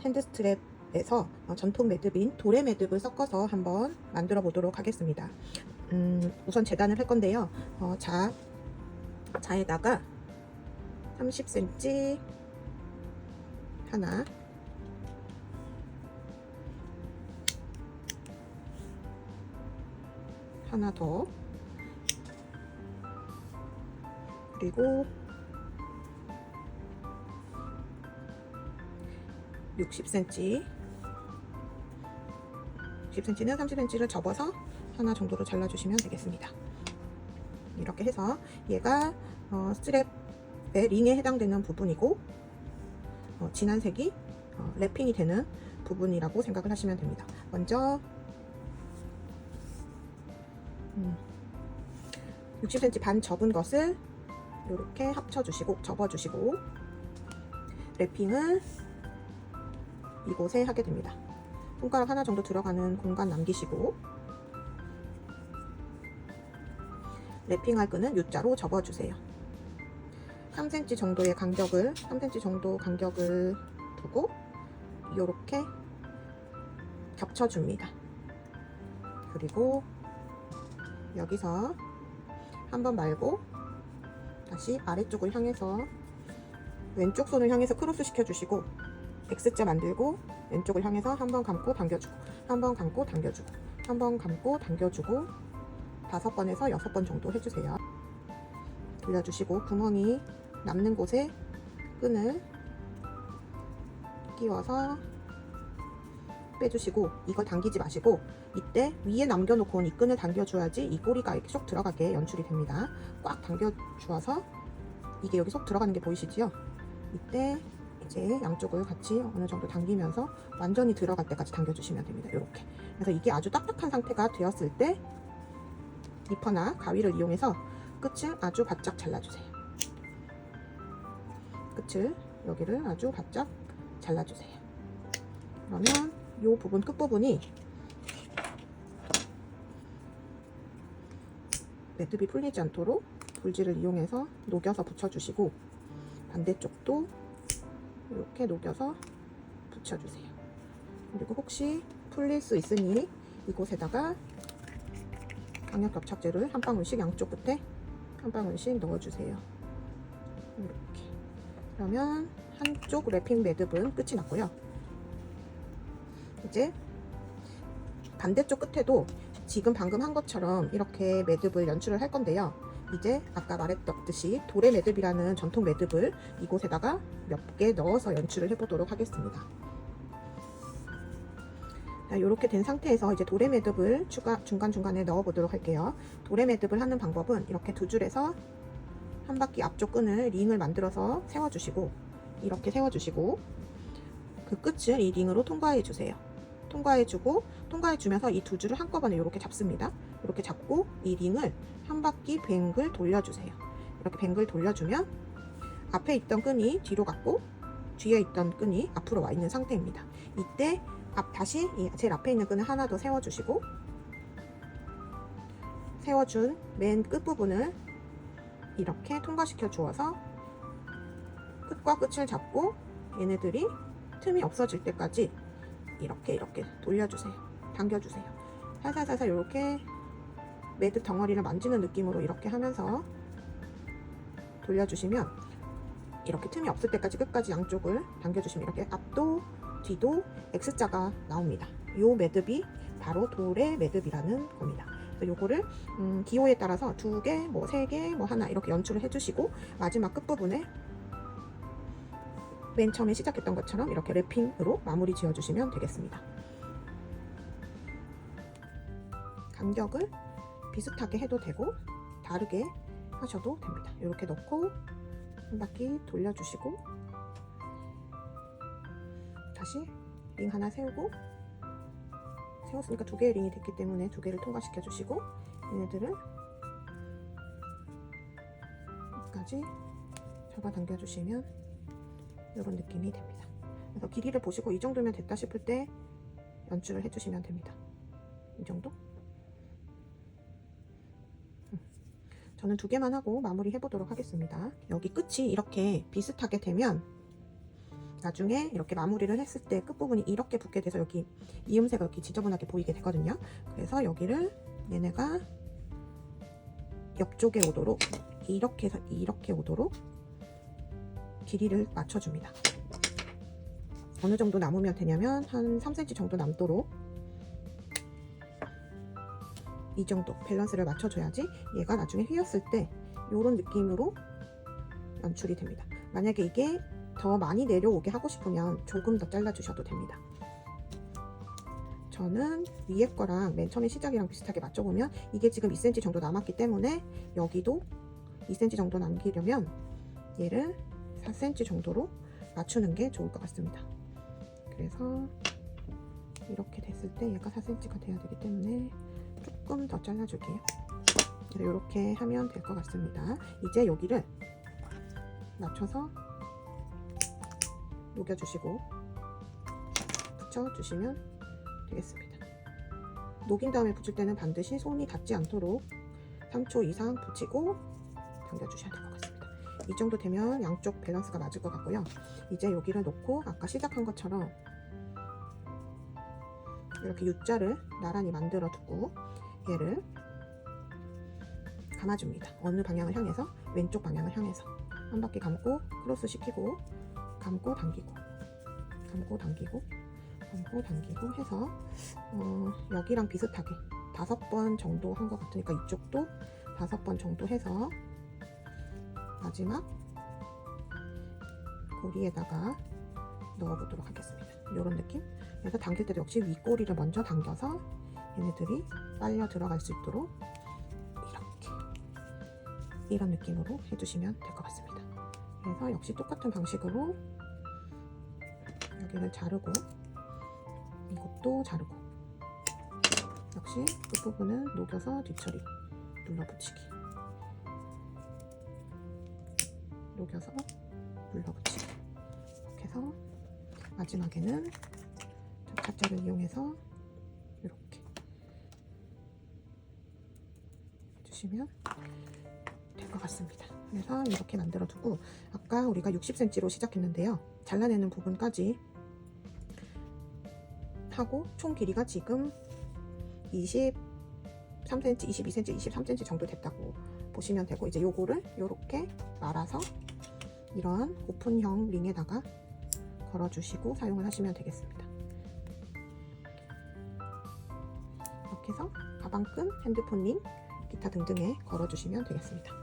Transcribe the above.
핸드 스트랩에서 전통 매듭인 도래 매듭을 섞어서 한번 만들어 보도록 하겠습니다. 우선 재단을 할 건데요. 자에다가 30cm 하나, 하나 더, 그리고 60cm, 60cm는 30cm를 접어서 하나 정도로 잘라주시면 되겠습니다. 이렇게 해서 얘가 스트랩의 링에 해당되는 부분이고, 진한 색이 랩핑이 되는 부분이라고 생각을 하시면 됩니다. 먼저 60cm 반 접은 것을 이렇게 합쳐주시고 접어주시고 랩핑을 이곳에 하게 됩니다. 손가락 하나 정도 들어가는 공간 남기시고 랩핑할 끈은 U자로 접어주세요. 3cm 정도의 간격을 3cm 정도 간격을 두고 이렇게 겹쳐줍니다. 그리고 여기서 한번 말고 다시 아래쪽을 향해서 왼쪽 손을 향해서 크로스 시켜주시고 X자 만들고 왼쪽을 향해서 한번 감고 당겨주고 한번 감고 당겨주고 한번 감고 당겨주고 5번에서 6번 정도 해주세요. 돌려주시고 구멍이 남는 곳에 끈을 끼워서 빼주시고 이걸 당기지 마시고 이때 위에 남겨놓고 온 이 끈을 당겨줘야지 이 꼬리가 이렇게 쏙 들어가게 연출이 됩니다. 꽉 당겨주어서 이게 여기 쏙 들어가는 게 보이시죠? 이때 이제 양쪽을 같이 어느 정도 당기면서 완전히 들어갈 때까지 당겨주시면 됩니다. 이렇게. 그래서 이게 아주 딱딱한 상태가 되었을 때 니퍼나 가위를 이용해서 끝을 아주 바짝 잘라주세요. 끝을 여기를 아주 바짝 잘라주세요. 그러면 이 부분 끝부분이 매듭이 풀리지 않도록 불지를 이용해서 녹여서 붙여주시고 반대쪽도 이렇게 녹여서 붙여주세요. 그리고 혹시 풀릴 수 있으니 이곳에다가 강력 접착제를 한 방울씩 양쪽 끝에 한 방울씩 넣어주세요. 이렇게. 그러면 한쪽 랩핑 매듭은 끝이 났고요. 이제 반대쪽 끝에도 지금 방금 한 것처럼 이렇게 매듭을 연출을 할 건데요. 이제 아까 말했듯이 도래 매듭이라는 전통 매듭을 이곳에다가 몇 개 넣어서 연출을 해보도록 하겠습니다. 이렇게 된 상태에서 이제 도래 매듭을 중간중간에 넣어 보도록 할게요. 도래 매듭을 하는 방법은 이렇게 두 줄에서 한 바퀴 앞쪽 끈을 링을 만들어서 세워주시고 이렇게 세워주시고 그 끝을 이 링으로 통과해 주세요. 통과해주고 통과해주면서 이 두 줄을 한꺼번에 이렇게 잡습니다. 이렇게 잡고 이 링을 한 바퀴 뱅글 돌려주세요. 이렇게 뱅글 돌려주면 앞에 있던 끈이 뒤로 갔고 뒤에 있던 끈이 앞으로 와 있는 상태입니다. 이때 다시 제일 앞에 있는 끈을 하나 더 세워주시고 세워준 맨 끝부분을 이렇게 통과시켜 주어서 끝과 끝을 잡고 얘네들이 틈이 없어질 때까지 이렇게 돌려주세요. 당겨주세요. 살살살살 이렇게 매듭 덩어리를 만지는 느낌으로 이렇게 하면서 돌려주시면 이렇게 틈이 없을 때까지 끝까지 양쪽을 당겨주시면 이렇게 앞도 뒤도 X자가 나옵니다. 이 매듭이 바로 도래 매듭이라는 겁니다. 그래서 요거를 기호에 따라서 2개, 뭐 3개, 뭐 하나 이렇게 연출을 해주시고 마지막 끝부분에 맨 처음에 시작했던 것처럼 이렇게 랩핑으로 마무리 지어주시면 되겠습니다. 간격을 비슷하게 해도 되고 다르게 하셔도 됩니다. 이렇게 넣고 한 바퀴 돌려주시고 다시 링 하나 세우고 세웠으니까 2개의 링이 됐기 때문에 2개를 통과시켜 주시고 얘네들을 여기까지 잡아당겨 주시면 이런 느낌이 됩니다. 그래서 길이를 보시고 이 정도면 됐다 싶을 때 연출을 해주시면 됩니다. 이 정도? 저는 2개만 하고 마무리 해보도록 하겠습니다. 여기 끝이 이렇게 비슷하게 되면 나중에 이렇게 마무리를 했을 때 끝부분이 이렇게 붙게 돼서 여기 이음새가 이렇게 지저분하게 보이게 되거든요. 그래서 여기를 얘네가 옆쪽에 오도록 이렇게 해서 이렇게 오도록 길이를 맞춰줍니다. 어느 정도 남으면 되냐면 한 3cm 정도 남도록 이 정도 밸런스를 맞춰줘야지 얘가 나중에 휘었을 때 이런 느낌으로 연출이 됩니다. 만약에 이게 더 많이 내려오게 하고 싶으면 조금 더 잘라주셔도 됩니다. 저는 위에 거랑 맨 처음에 시작이랑 비슷하게 맞춰보면 이게 지금 2cm 정도 남았기 때문에 여기도 2cm 정도 남기려면 얘를 4cm 정도로 맞추는 게 좋을 것 같습니다. 그래서 이렇게 됐을 때 얘가 4cm가 돼야 되기 때문에 조금 더 잘라줄게요. 이렇게 하면 될 것 같습니다. 이제 여기를 맞춰서 녹여주시고 붙여주시면 되겠습니다. 녹인 다음에 붙일 때는 반드시 손이 닿지 않도록 3초 이상 붙이고 당겨주셔야 될 것 같습니다. 이 정도 되면 양쪽 밸런스가 맞을 것 같고요. 이제 여기를 놓고 아까 시작한 것처럼 이렇게 U자를 나란히 만들어 두고 얘를 감아줍니다. 어느 방향을 향해서? 왼쪽 방향을 향해서 한 바퀴 감고 크로스 시키고 감고 당기고 감고 당기고 감고 당기고 해서 여기랑 비슷하게 5번 정도 한 것 같으니까 이쪽도 5번 정도 해서 마지막 고리에다가 넣어보도록 하겠습니다. 이런 느낌. 그래서 당길 때도 역시 윗꼬리를 먼저 당겨서 얘네들이 빨려 들어갈 수 있도록 이렇게 이런 느낌으로 해주시면 될 것 같습니다. 그래서 역시 똑같은 방식으로 여기를 자르고 이것도 자르고 역시 끝부분은 녹여서 뒤처리 눌러붙이기 녹여서 눌러붙이기 이렇게 해서 마지막에는 접착제를 이용해서 이렇게 해주시면 될 것 같습니다. 그래서 이렇게 만들어 두고 아까 우리가 60cm로 시작했는데요. 잘라내는 부분까지 하고 총 길이가 지금 23cm, 22cm, 23cm 정도 됐다고 보시면 되고 이제 요거를 이렇게 말아서 이런 오픈형 링에다가 걸어주시고 사용을 하시면 되겠습니다. 이렇게 해서 가방끈, 핸드폰 링, 기타 등등에 걸어주시면 되겠습니다.